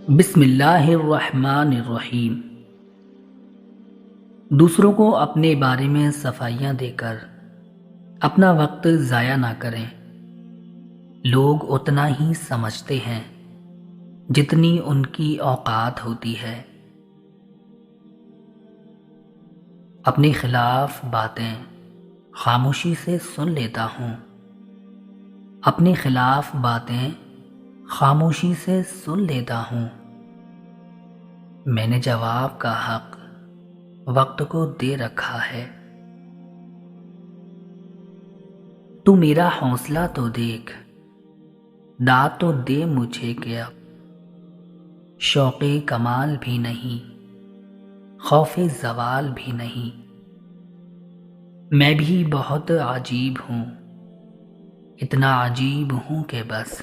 بسم اللہ الرحمن الرحیم۔ دوسروں کو اپنے بارے میں صفائیاں دے کر اپنا وقت ضائع نہ کریں۔ لوگ اتنا ہی سمجھتے ہیں جتنی ان کی اوقات ہوتی ہے۔ اپنے خلاف باتیں خاموشی سے سن لیتا ہوں، اپنے خلاف باتیں خاموشی سے سن لیتا ہوں۔ میں نے جواب کا حق وقت کو دے رکھا ہے۔ تو میرا حوصلہ تو دیکھ، داد تو دے مجھے کہ اب شوق کمال بھی نہیں، خوف زوال بھی نہیں۔ میں بھی بہت عجیب ہوں، اتنا عجیب ہوں کہ بس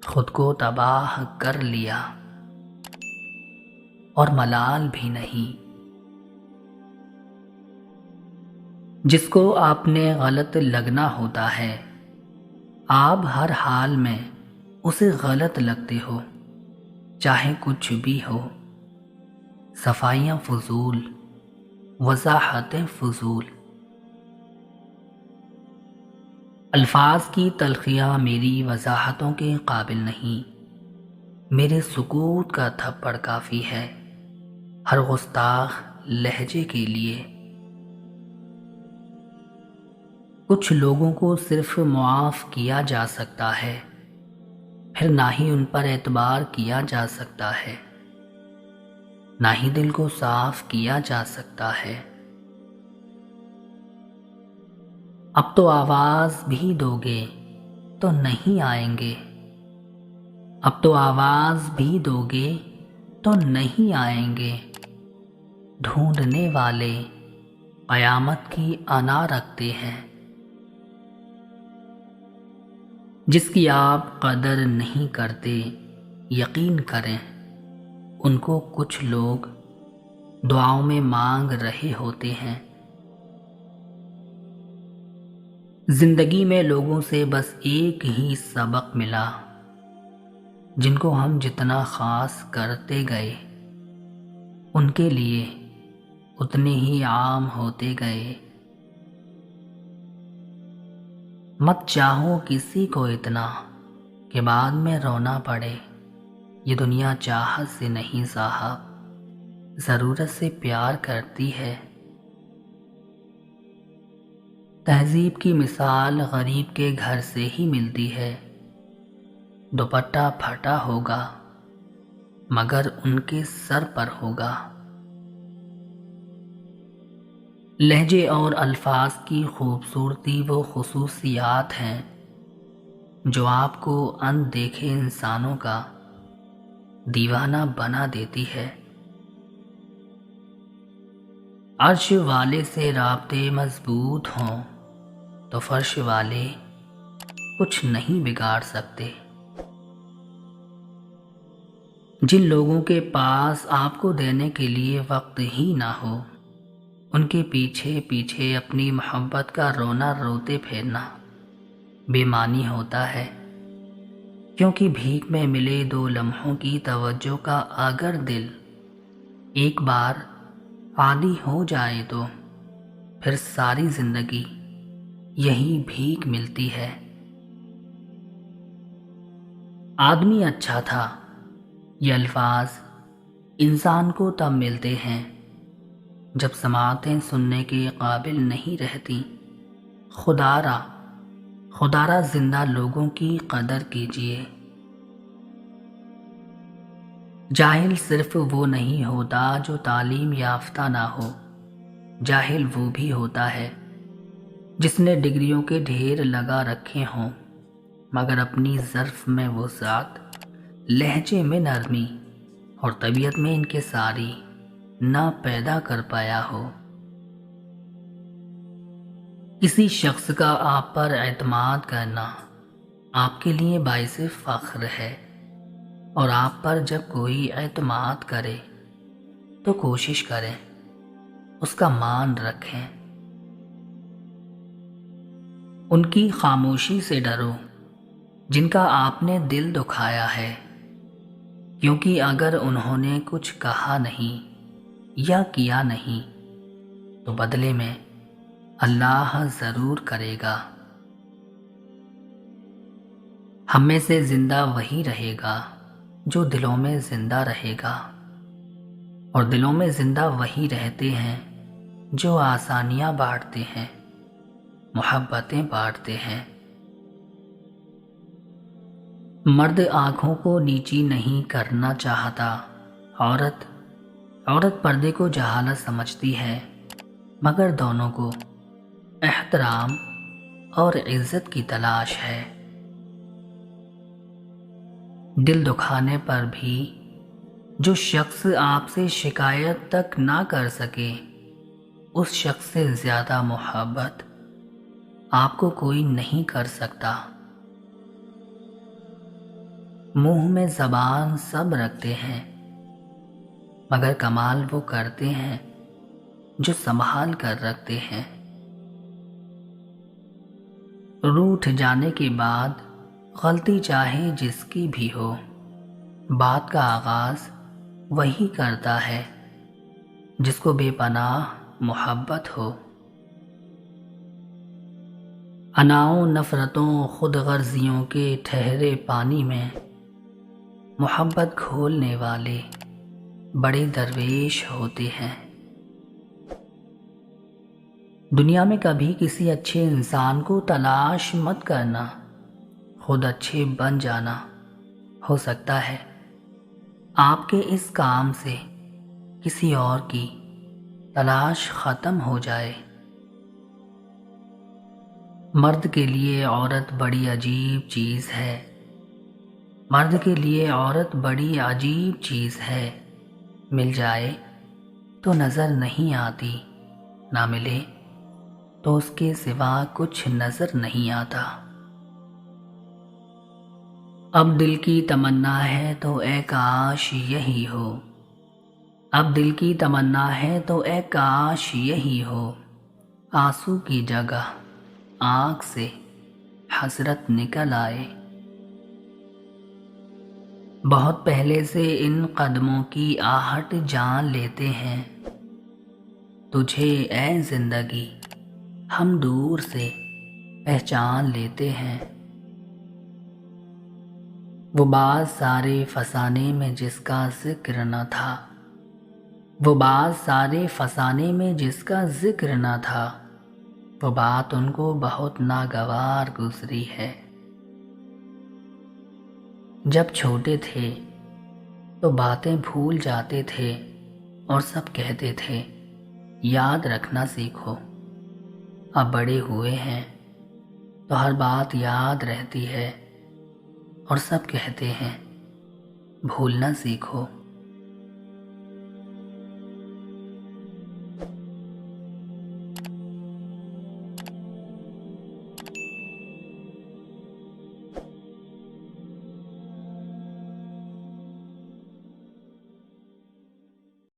خود کو تباہ کر لیا اور ملال بھی نہیں۔ جس کو آپ نے غلط لگنا ہوتا ہے، آپ ہر حال میں اسے غلط لگتے ہو، چاہے کچھ بھی ہو۔ صفائیاں فضول، وضاحتیں فضول۔ الفاظ کی تلخیاں میری وضاحتوں کے قابل نہیں، میرے سکوت کا تھپڑ کافی ہے ہر گستاخ لہجے کے لیے۔ کچھ لوگوں کو صرف معاف کیا جا سکتا ہے، پھر نہ ہی ان پر اعتبار کیا جا سکتا ہے، نہ ہی دل کو صاف کیا جا سکتا ہے۔ اب تو آواز بھی دو گے تو نہیں آئیں گے، اب تو آواز بھی دو گے تو نہیں آئیں گے۔ ڈھونڈنے والے قیامت کی انا رکھتے ہیں، جس کی آپ قدر نہیں کرتے یقین کریں ان کو کچھ لوگ دعاؤں میں مانگ رہے ہوتے ہیں۔ زندگی میں لوگوں سے بس ایک ہی سبق ملا، جن کو ہم جتنا خاص کرتے گئے ان کے لیے اتنے ہی عام ہوتے گئے۔ مت چاہو کسی کو اتنا کہ بعد میں رونا پڑے، یہ دنیا چاہت سے نہیں صاحب، ضرورت سے پیار کرتی ہے۔ تہذیب کی مثال غریب کے گھر سے ہی ملتی ہے، دوپٹہ پھٹا ہوگا مگر ان کے سر پر ہوگا۔ لہجے اور الفاظ کی خوبصورتی وہ خصوصیات ہیں جو آپ کو اندیکھے انسانوں کا دیوانہ بنا دیتی ہے۔ عرش والے سے رابطے مضبوط ہوں تو فرش والے کچھ نہیں بگاڑ سکتے۔ جن لوگوں کے پاس آپ کو دینے کے لیے وقت ہی نہ ہو، ان کے پیچھے پیچھے اپنی محبت کا رونا روتے پھرنا بے معنی ہوتا ہے، کیونکہ بھیک میں ملے دو لمحوں کی توجہ کا اگر دل ایک بار عادی ہو جائے تو پھر ساری زندگی یہی بھیک ملتی ہے۔ آدمی اچھا تھا، یہ الفاظ انسان کو تب ملتے ہیں جب سماعتیں سننے کے قابل نہیں رہتی۔ خدارا زندہ لوگوں کی قدر کیجیے۔ جاہل صرف وہ نہیں ہوتا جو تعلیم یافتہ نہ ہو، جاہل وہ بھی ہوتا ہے جس نے ڈگریوں کے ڈھیر لگا رکھے ہوں مگر اپنی ظرف میں وسعت، لہجے میں نرمی اور طبیعت میں انکساری نہ پیدا کر پایا ہو۔ کسی شخص کا آپ پر اعتماد کرنا آپ کے لیے باعث فخر ہے، اور آپ پر جب کوئی اعتماد کرے تو کوشش کریں اس کا مان رکھیں۔ ان کی خاموشی سے ڈرو جن کا آپ نے دل دکھایا ہے، کیونکہ اگر انہوں نے کچھ کہا نہیں یا کیا نہیں تو بدلے میں اللہ ضرور کرے گا۔ ہم میں سے زندہ وہی رہے گا جو دلوں میں زندہ رہے گا، اور دلوں میں زندہ وہی رہتے ہیں جو آسانیاں بانٹتے ہیں، محبتیں بانٹتے ہیں۔ مرد آنکھوں کو نیچی نہیں کرنا چاہتا، عورت پردے کو جہالت سمجھتی ہے، مگر دونوں کو احترام اور عزت کی تلاش ہے۔ دل دکھانے پر بھی جو شخص آپ سے شکایت تک نہ کر سکے، اس شخص سے زیادہ محبت آپ کو کوئی نہیں کر سکتا۔ منہ میں زبان سب رکھتے ہیں، مگر کمال وہ کرتے ہیں جو سنبھال کر رکھتے ہیں۔ روٹھ جانے کے بعد غلطی چاہے جس کی بھی ہو، بات کا آغاز وہی کرتا ہے جس کو بے پناہ محبت ہو۔ اناؤں نفرتوں خود غرضیوں کے ٹھہرے پانی میں محبت کھولنے والے بڑے درویش ہوتے ہیں۔ دنیا میں کبھی کسی اچھے انسان کو تلاش مت کرنا، خود اچھے بن جانا۔ ہو سکتا ہے آپ کے اس کام سے کسی اور کی تلاش ختم ہو جائے۔ مرد کے لیے عورت بڑی عجیب چیز ہے، مرد کے لیے عورت بڑی عجیب چیز ہے۔ مل جائے تو نظر نہیں آتی، نہ ملے تو اس کے سوا کچھ نظر نہیں آتا۔ اب دل کی تمنا ہے تو اے کاش یہی ہو، اب دل کی تمنا ہے تو اے کاش یہی ہو، آنسو کی جگہ آنکھ سے حسرت نکل آئے۔ بہت پہلے سے ان قدموں کی آہٹ جان لیتے ہیں، تجھے اے زندگی ہم دور سے پہچان لیتے ہیں۔ وہ بات سارے فسانے میں جس کا ذکر نہ تھا، وہ بات سارے فسانے میں جس کا ذکر نہ تھا، وہ بات ان کو بہت ناگوار گزری ہے۔ جب چھوٹے تھے تو باتیں بھول جاتے تھے اور سب کہتے تھے یاد رکھنا سیکھو۔ اب بڑے ہوئے ہیں تو ہر بات یاد رہتی ہے اور سب کہتے ہیں بھولنا سیکھو۔